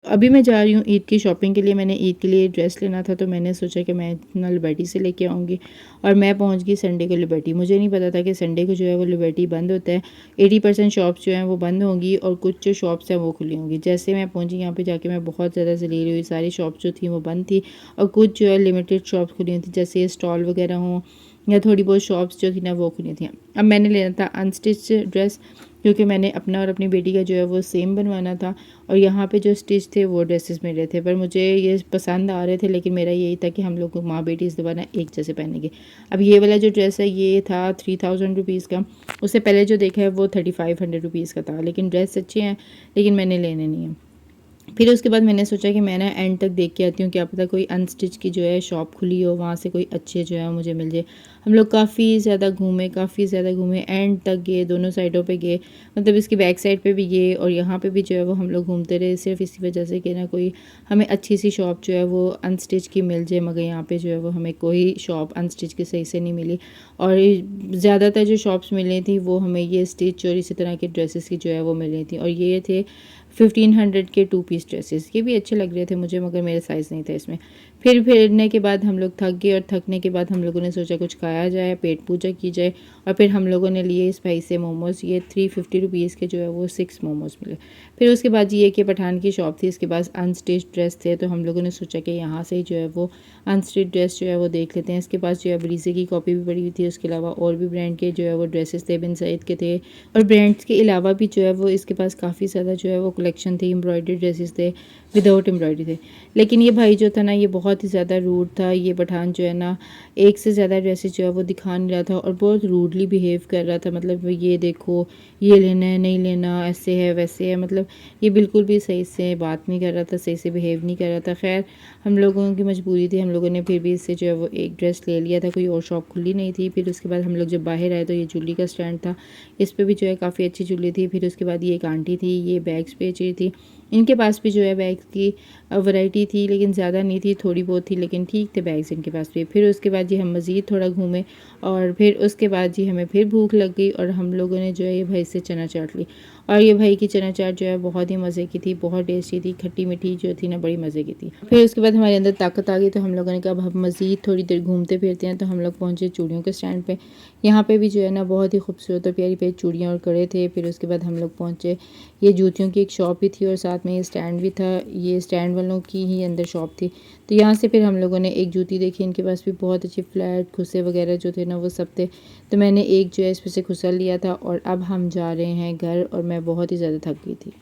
अभी मैं जा रही हूँ ईद की शॉपिंग के लिए। मैंने ईद के लिए ड्रेस लेना था, तो मैंने सोचा कि मैं अपना लिबर्टी से लेके आऊँगी और मैं पहुँच गई संडे को लिबर्टी। मुझे नहीं पता था कि संडे को जो है वो लिबर्टी बंद होता है। 80% शॉप्स जो हैं वो बंद होंगी और कुछ जो शॉप्स हैं वो खुली होंगी। जैसे मैं पहुँची यहाँ पे जाके मैं बहुत ज़्यादा ज़लील हुई। सारी शॉप्स जो थी वो बंद थी और कुछ जो है लिमिटेड शॉप्स खुली हुई थी, जैसे स्टॉल वगैरह हों या थोड़ी बहुत शॉप्स जो थी ना वो खुली थी। अब मैंने लेना था अनस्टिच ड्रेस, क्योंकि मैंने अपना और अपनी बेटी का जो है वो सेम बनवाना था और यहाँ पे जो स्टिच थे वो ड्रेसेस मिल थे, पर मुझे ये पसंद आ रहे थे, लेकिन मेरा यही था कि हम लोग माँ बेटी इस दफ़ा एक जैसे पहनेंगे। अब ये वाला जो ड्रेस है ये था 3000 रुपीज़ का। उससे पहले जो देखा है वो 3500 रुपीज़ का था, लेकिन ड्रेस अच्छे हैं, लेकिन मैंने लेने नहीं है। फिर उसके बाद मैंने सोचा कि मैं ना एंड तक देख के आती हूँ, क्या पता कोई अनस्टिच की जो है शॉप खुली हो, वहाँ से कोई अच्छे जो है मुझे मिल जाए। हम लोग काफ़ी ज़्यादा घूमे, एंड तक गए, दोनों साइडों पे गए, मतलब इसकी बैक साइड पे भी गए और यहाँ पे भी जो है वो हम लोग घूमते रहे, सिर्फ इसी वजह से कि ना कोई हमें अच्छी सी शॉप जो है वो अनस्टिच की मिल जाए। मगर यहाँ पे जो है वो हमें कोई शॉप अनस्टिच की सही से नहीं मिली और ज़्यादातर जो शॉप्स मिल रही थी वो हमें ये स्टिच और इसी तरह के ड्रेसेस की जो है वो मिल रही थी। और ये थे 1500 के 2 पीस ड्रेसेस। ये भी अच्छे लग रहे थे मुझे, मगर मेरा साइज़ नहीं था इसमें। फिर फिरने के बाद हम लोग थक गए और थकने के बाद हम लोगों ने सोचा कुछ खाया जाए, पेट पूजा की जाए और फिर हम लोगों ने लिए इस भाई से मोमोज़। ये 350 रुपीज़ के जो है वो 6 मोमोज़ मिले। फिर उसके बाद ये कि पठान की शॉप थी, इसके पास अनस्टिच ड्रेस थे, तो हम लोगों ने सोचा कि यहाँ से ही जो है वो अनस्टिच ड्रेस जो है वो देख लेते हैं। इसके पास जो है ब्रीजे की कॉपी भी पड़ी हुई थी, उसके अलावा और भी ब्रांड के जो है वो ड्रेसेस थे, बिन सईद के थे और ब्रांड्स के अलावा भी जो है वो इसके पास काफ़ी ज़्यादा जो है वो कलेक्शन थी। एम्ब्रॉयडरी ड्रेसेस थे, विदाउट एम्ब्रॉयडरी थे। लेकिन ये भाई जो था ना ये बहुत ही ज़्यादा रूड था। ये पठान जो है ना एक से ज़्यादा ड्रेसेस जो है वो दिखा नहीं रहा था और बहुत रूडली बिहेव कर रहा था। मतलब ये देखो, ये लेना है, नहीं लेना, ऐसे है वैसे है, मतलब ये बिल्कुल भी सही से बात नहीं कर रहा था, सही से बिहेव नहीं कर रहा था। खैर हम लोगों की मजबूरी थी, हम लोगों ने फिर भी इससे जो है वो एक ड्रेस ले लिया था। कोई और शॉप खुली नहीं थी। फिर उसके बाद हम लोग जब बाहर आए तो ये ज्वेलरी का स्टैंड था, इस पर भी जो है काफ़ी अच्छी ज्वेलरी थी। फिर उसके बाद ये एक आंटी थी, ये बैग्स बेच रही थी। इनके पास भी जो है बैग्स की वैरायटी थी, लेकिन ज़्यादा नहीं थी, थोड़ी बहुत थी, लेकिन ठीक थे बैग्स इनके पास भी। फिर उसके बाद जी हम मज़ीद थोड़ा घूमे और फिर उसके बाद जी हमें फिर भूख लग गई और हम लोगों ने जो है ये भाई से चना चाट ली। और ये भाई की चना चाट जो है बहुत ही मज़े की थी, बहुत टेस्टी थी, खट्टी मीठी जो थी ना बड़ी मज़े की थी। फिर उसके बाद हमारे अंदर ताकत आ गई, तो हम लोगों ने कहा अब हम मज़ीद थोड़ी देर घूमते फिरते हैं। तो हम लोग पहुँचे चूड़ियों के स्टैंड पे। यहाँ पे भी जो है ना बहुत ही खूबसूरत और प्यारी प्यारी चूड़ियाँ और कड़े थे। फिर उसके बाद हम लोग पहुँचे, ये जूतियों की एक शॉप भी थी और साथ में ये स्टैंड भी था। ये स्टैंड वालों की ही अंदर शॉप थी। तो यहाँ से फिर हम लोगों ने एक जूती देखी, इनके पास भी बहुत अच्छी फ्लैट खुसे वगैरह जो थे ना वो सब थे। तो मैंने एक जो है इसमें से खुसा लिया था और अब हम जा रहे हैं घर और मैं बहुत ही ज़्यादा थक गई थी।